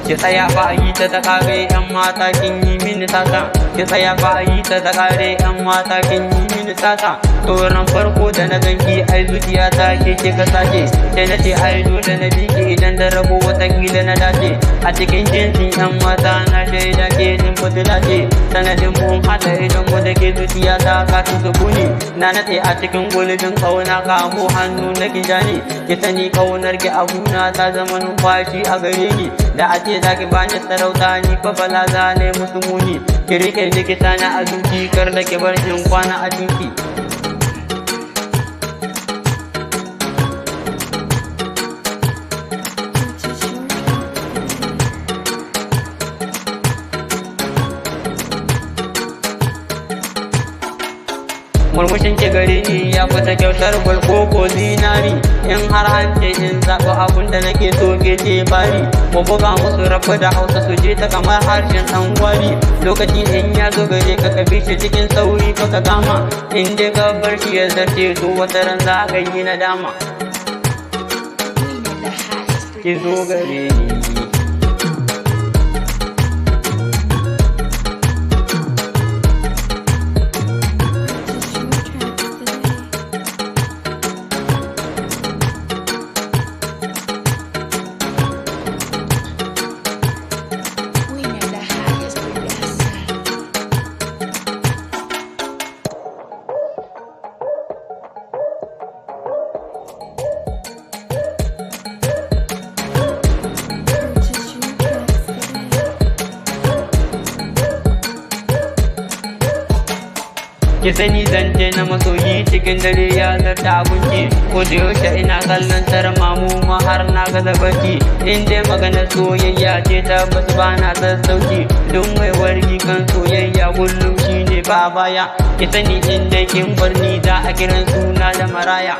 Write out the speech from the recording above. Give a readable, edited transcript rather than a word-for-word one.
ki tsaya ba yi ta ta kare yan mata kin yi mini sata ki tsaya ba yi ta ta kare yan mata kin yi mini sata tsoron farko da na ganki ai zuciya ta ke ka sace sai na ce ai dole na biki idan da rabo watakila na dace a cikin jinsin yan mata na shaida ke jin fitila ce sanadin mun haɗa idan mu da ke zuciya ta kasu sukuni na natse a cikin gulbin kauna kamo hannu na kijani ki sani kaunar ki abuna ta zama numfashi a gare ni da a ce za ki bani sarauta ni fa bala za ne musu muni ki rike likita na a zuci kar da ki bar in kwana a tinki murmushin ki gare ni ya fita kyautar gwal ko zinari in har an ce in zaɓi abin da nake so ke ce bari mu buga musu rabu da hausa su je ta kamar harshen ɗan gwari lokaci in ya zo gare ka bi shi cikin sauri fa ka gama in dai ka bar shi ya zarce to wata ran za ka yi nadama ki zo gare ni ki sani zance na masoyi cikin dare ya zarta abinci ko da yaushe ina kallon tarmamu ma har na gaza bacci in dai maganar soyayya ce tabbas ba na sassauci don mai wargi kan soyayya kullum shine ba baya ki sani in dai kin bar ni za a kiran suna da maraya